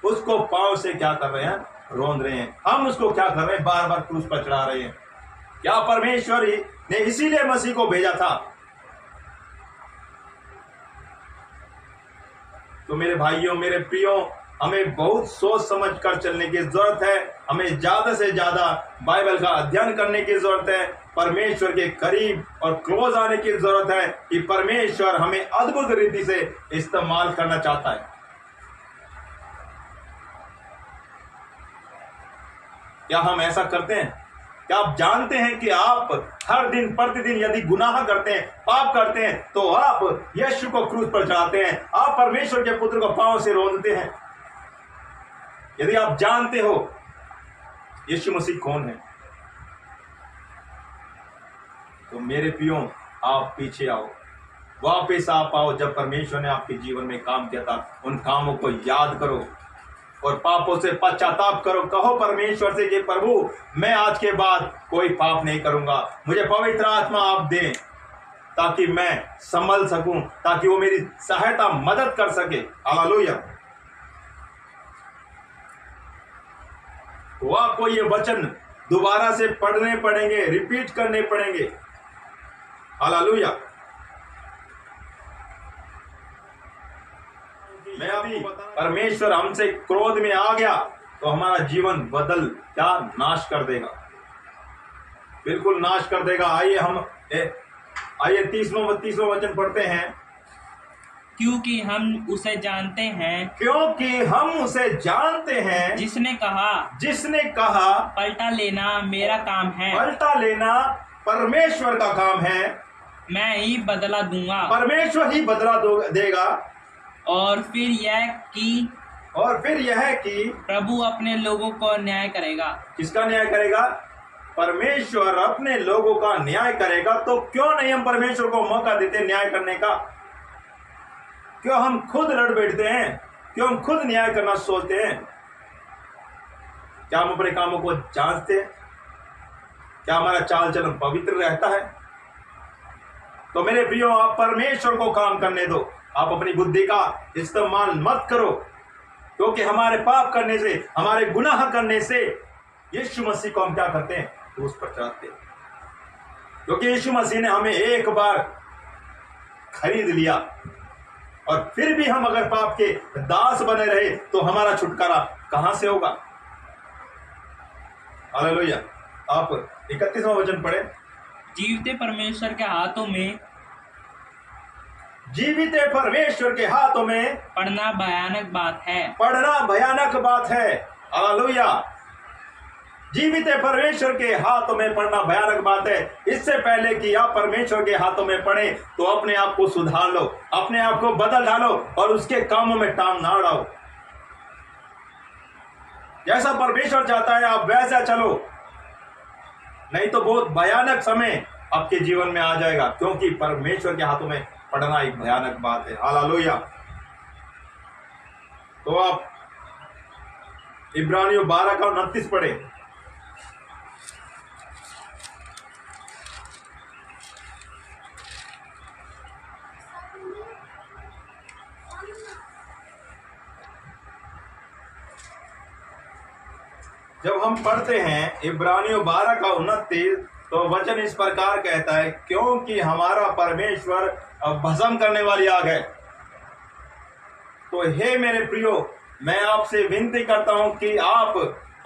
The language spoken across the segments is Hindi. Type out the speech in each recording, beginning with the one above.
उसको पांव से क्या कर रहे हैं, रोंद रहे हैं। हम उसको क्या कर रहे हैं, बार बार क्रूस पर चढ़ा रहे हैं। क्या परमेश्वर ने इसीलिए मसीह को भेजा था? तो मेरे भाइयों, मेरे प्रियो, हमें बहुत सोच समझ कर चलने की जरूरत है। हमें ज्यादा से ज्यादा बाइबल का अध्ययन करने की जरूरत है। परमेश्वर के करीब और क्लोज आने की जरूरत है कि परमेश्वर हमें अद्भुत रीति से इस्तेमाल करना चाहता है। क्या हम ऐसा करते हैं? क्या आप जानते हैं कि आप हर दिन प्रतिदिन यदि गुनाह करते हैं, पाप करते हैं, तो आप यीशु को क्रूस पर चढ़ाते हैं, आप परमेश्वर के पुत्र को पांव से रोंदते हैं। यदि आप जानते हो यीशु मसीह कौन है, तो मेरे प्रियो, आप पीछे आओ, वापस आप आओ। जब परमेश्वर ने आपके जीवन में काम किया था, उन कामों को याद करो और पापों से पश्चाताप करो। कहो परमेश्वर से कि प्रभु, मैं आज के बाद कोई पाप नहीं करूंगा, मुझे पवित्र आत्मा आप दें ताकि मैं संभल सकूं, ताकि वो मेरी सहायता मदद कर सके। हालेलुया। तो आपको ये वचन दोबारा से पढ़ने पड़ेंगे, रिपीट करने पड़ेंगे। हालेलुया। मैं अभी परमेश्वर हमसे क्रोध में आ गया तो हमारा जीवन बदल क्या नाश कर देगा, बिल्कुल नाश कर देगा। आइए 30वां वचन पढ़ते हैं। क्योंकि हम उसे जानते हैं, क्योंकि हम उसे जानते हैं, जिसने कहा पलटा लेना मेरा काम है, पलटा लेना परमेश्वर का काम है, मैं ही बदला दूंगा। परमेश्वर ही बदला देगा। और फिर यह कि प्रभु अपने लोगों को न्याय करेगा। किसका न्याय करेगा? परमेश्वर अपने लोगों का न्याय करेगा। तो क्यों नहीं हम परमेश्वर को मौका देते न्याय करने का? क्यों हम खुद लड़ बैठते हैं? क्यों हम खुद न्याय करना सोचते हैं? क्या हम अपने कामों को जांचते हैं? क्या हमारा चाल चलन पवित्र रहता है? तो मेरे प्रियो, आप परमेश्वर को काम करने दो, आप अपनी बुद्धि का इस्तेमाल मत करो, क्योंकि हमारे पाप करने से, हमारे गुनाह करने से यीशु मसीह को हम क्या करते हैं? क्रूस पर चढ़ाते हैं। क्योंकि यीशु मसीह ने हमें एक बार खरीद लिया और फिर भी हम अगर पाप के दास बने रहे तो हमारा छुटकारा कहां से होगा? हालेलुया। आप 31वां वचन पढ़े। जीवित परमेश्वर के हाथों में, जीवित परमेश्वर के हाथों में पढ़ना भयानक बात है, पढ़ना भयानक बात है। हालेलुया। जीवित परमेश्वर के हाथों में पढ़ना भयानक बात है। इससे पहले कि आप परमेश्वर के हाथों में पढ़े तो अपने आप को सुधार लो, अपने आप को बदल डालो और उसके कामों में टांग ना अड़ाओ। जैसा परमेश्वर चाहता है आप वैसा चलो, नहीं तो बहुत भयानक समय आपके जीवन में आ जाएगा, क्योंकि परमेश्वर के हाथों में पढ़ना एक भयानक बात है। हालेलुया। तो आप इब्रानियों 12 का 29 पढ़े। जब हम पढ़ते हैं इब्रानियों 12 का 29, तो वचन इस प्रकार कहता है, क्योंकि हमारा परमेश्वर भस्म करने वाली आग है। तो हे मेरे प्रियो, मैं आपसे विनती करता हूं कि आप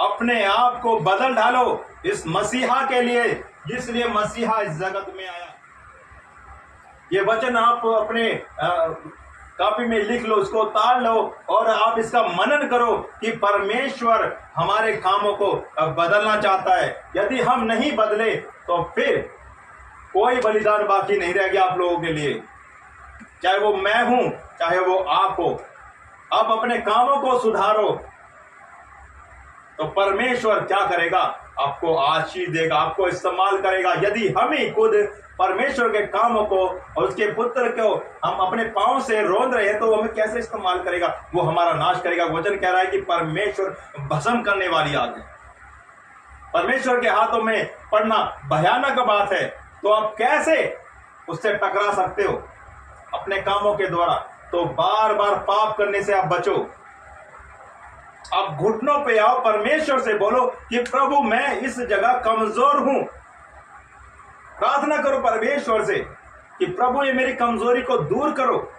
अपने आप को बदल डालो इस मसीहा के लिए, जिसलिए मसीहा इस जगत में आया। ये वचन आप अपने कॉपी में लिख लो, उसको उतार लो और आप इसका मनन करो कि परमेश्वर हमारे कामों को बदलना चाहता है। यदि हम नहीं बदले तो फिर कोई बलिदान बाकी नहीं रह गया आप लोगों के लिए, चाहे वो मैं हूं, चाहे वो आप हो। आप अपने कामों को सुधारो तो परमेश्वर क्या करेगा? आपको आशीष देगा, आपको इस्तेमाल करेगा। यदि हम ही खुद परमेश्वर के कामों को और उसके पुत्र को हम अपने पांव से रोंद रहे हैं तो हमें कैसे इस्तेमाल करेगा? वो हमारा नाश करेगा। वचन कह रहा है कि परमेश्वर भस्म करने वाली आग है। परमेश्वर के हाथों में पड़ना भयानक बात है। तो आप कैसे उससे टकरा सकते हो? अपने कामों के द्वारा। तो बार बार पाप करने से आप बचो। आप घुटनों पे आओ, परमेश्वर से बोलो कि प्रभु मैं इस जगह कमजोर हूं। प्रार्थना करो परमेश्वर से कि प्रभु ये मेरी कमजोरी को दूर करो।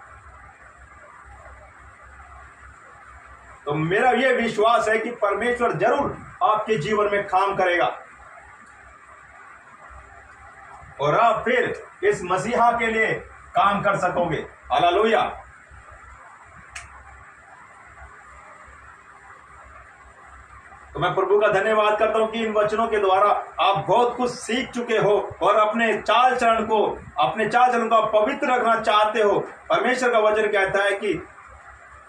तो मेरा यह विश्वास है कि परमेश्वर जरूर आपके जीवन में काम करेगा और आप फिर इस मसीहा के लिए काम कर सकोगे। हालेलुया। तो मैं प्रभु का धन्यवाद करता हूं कि इन वचनों के द्वारा आप बहुत कुछ सीख चुके हो और अपने चाल चलन को आप पवित्र रखना चाहते हो। परमेश्वर का वचन कहता है कि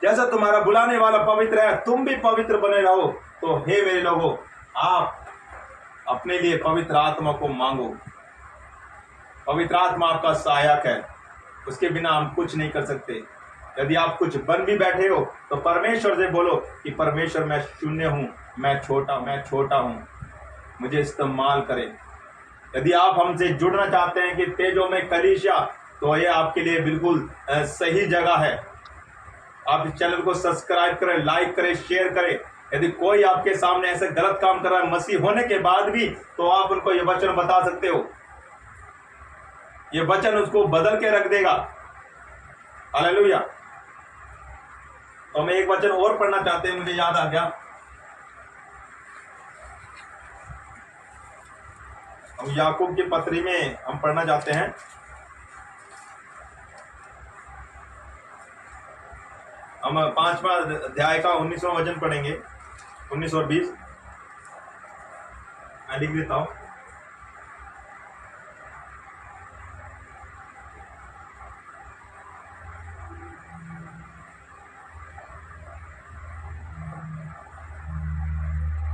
जैसा तुम्हारा बुलाने वाला पवित्र है, तुम भी पवित्र बने रहो। तो हे मेरे लोगों, आप अपने लिए पवित्र आत्मा को मांगो। पवित्र आत्मा आपका सहायक है, उसके बिना हम कुछ नहीं कर सकते। यदि आप कुछ बन भी बैठे हो तो परमेश्वर से बोलो कि परमेश्वर मैं शून्य हूं, मैं छोटा हूं, मुझे इस्तेमाल करें। यदि आप हमसे जुड़ना चाहते हैं कि तेजो में कलीसिया, तो ये आपके लिए बिल्कुल सही जगह है। आप इस चैनल को सब्सक्राइब करें, लाइक करें, शेयर करें। यदि कोई आपके सामने ऐसे गलत काम कर रहा है मसीह होने के बाद भी, तो आप उनको ये वचन बता सकते हो। ये वचन उसको बदल के रख देगा। हालेलुया। तो मैं एक वचन और पढ़ना चाहते हैं, मुझे याद आ गया। हम याकूब की पत्री में हम पढ़ना चाहते हैं। हम 5वां अध्याय का 19वां वचन पढ़ेंगे, 19 और 20। मैं लिख देता हूं।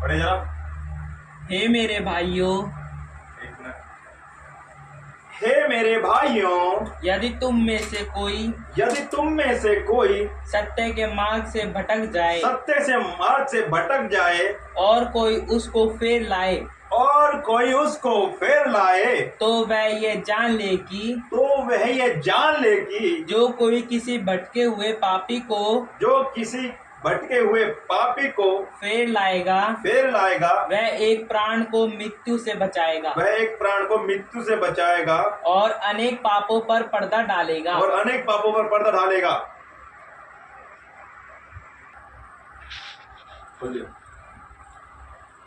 पढ़े जरा। हे मेरे भाइयों, एक मिनट। हे मेरे भाइयों, यदि तुम में से कोई सत्य के मार्ग से भटक जाए और कोई उसको फेर लाए, तो वह ये जान ले कि जो कोई किसी भटके हुए पापी को फेर लाएगा, वह एक प्राण को मृत्यु से बचाएगा और अनेक पापों पर पर्दा डालेगा।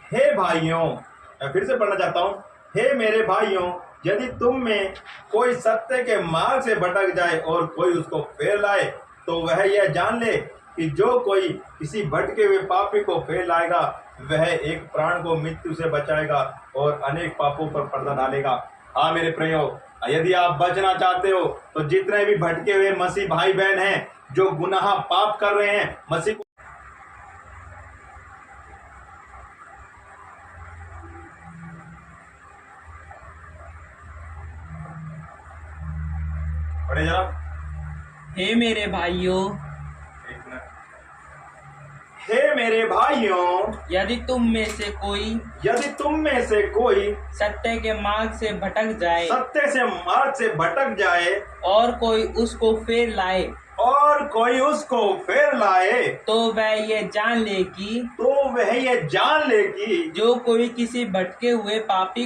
हे भाइयों, मैं फिर से पढ़ना चाहता हूं। हे मेरे भाइयों, यदि तुम में कोई सत्य के मार्ग से भटक जाए और कोई उसको फेर लाए, तो वह यह जान ले कि जो कोई किसी भटके हुए पापी को फेर लाएगा, वह एक प्राण को मृत्यु से बचाएगा और अनेक पापों पर पर्दा डालेगा। हाँ मेरे प्रियो, यदि आप बचना चाहते हो तो जितने भी भटके हुए मसीह भाई बहन हैं, जो गुनाह पाप कर रहे हैं, मसीह को पढ़े जरा। हे मेरे भाइयों, हे मेरे भाइयों, यदि तुम में से कोई सत्य के मार्ग से भटक जाए और कोई उसको फेर लाए, तो वह ये जान ले कि जो कोई किसी भटके हुए पापी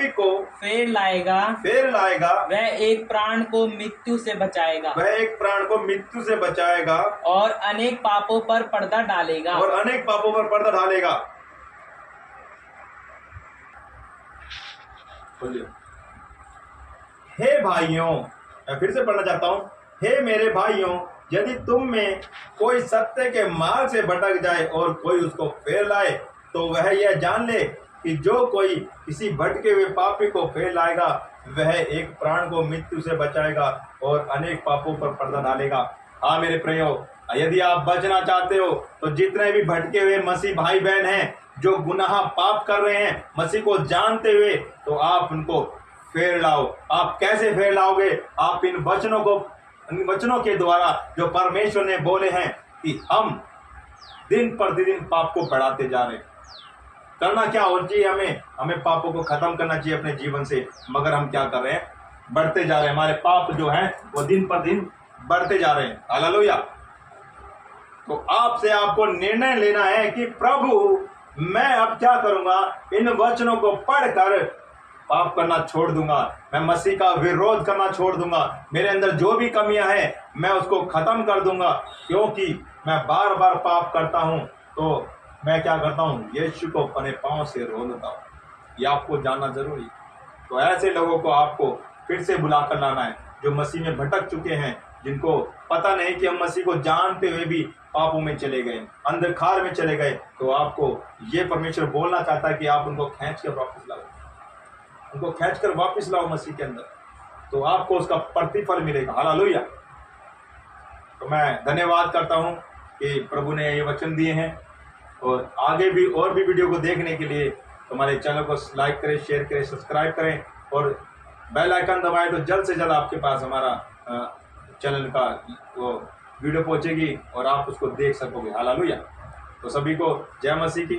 को फेर लाएगा, वह एक प्राण को मृत्यु से बचाएगा और अनेक पापों पर पर्दा डालेगा। हे भाइयों, मैं फिर से पढ़ना चाहता हूं। हे मेरे भाइयों, यदि तुम में कोई सत्य के मार्ग से भटक जाए और कोई उसको फेर लाए, तो वह यह जान ले कि जो कोई किसी भटके हुए पापी को फेर लाएगा, वह एक प्राण को मृत्यु से बचाएगा और अनेक पापों पर पर्दा डालेगा। हाँ मेरे प्रियो, यदि आप बचना चाहते हो तो जितने भी भटके हुए मसीह भाई बहन हैं, जो गुनाह पाप कर रहे हैं मसीह को जानते हुए, तो आप उनको फेर लाओ। आप कैसे फेर लाओगे? आप इन वचनों के द्वारा जो परमेश्वर ने बोले हैं कि हम दिन प्रतिदिन पाप को बढ़ाते जा रहे हैं। करना क्या होना चाहिए? हमें पापों को खत्म करना चाहिए अपने जीवन से, मगर हम क्या कर रहे हैं? बढ़ते जा रहे हैं। हमारे पाप जो हैं वो दिन पर दिन बढ़ते जा रहे हैं। हालेलुया। तो आपसे आपको निर्णय लेना है कि प्रभु मैं अब क्या करूंगा। इन वचनों को पढ़कर पाप करना छोड़ दूंगा, मैं मसीह का विरोध करना छोड़ दूंगा, मेरे अंदर जो भी कमियां हैं मैं उसको खत्म कर दूंगा, क्योंकि मैं बार बार पाप करता हूं। तो मैं क्या करता हूं, यीशु को अपने पांव से रो लेता हूं। ये आपको जानना जरूरी है। तो ऐसे लोगों को आपको फिर से बुलाकर लाना है जो मसीह में भटक चुके हैं, जिनको पता नहीं कि हम मसीह को जानते हुए भी पापों में चले गए, अंधकार में चले गए। तो आपको ये परमेश्वर बोलना चाहता है कि आप उनको खींच कर वापस लाओ, उनको खींच कर वापस लाओ मसीह के अंदर, तो आपको उसका प्रतिफल मिलेगा। हालेलुया। तो मैं धन्यवाद करता हूं कि प्रभु ने ये वचन दिए हैं, और आगे भी और भी वीडियो को देखने के लिए हमारे चैनल को लाइक करें, शेयर करें, सब्सक्राइब करें और बेल आइकन दबाएं, तो जल्द से जल्द आपके पास हमारा चैनल का वो वीडियो पहुंचेगी और आप उसको देख सकोगे। हालेलुया। तो सभी को जय मसीह की।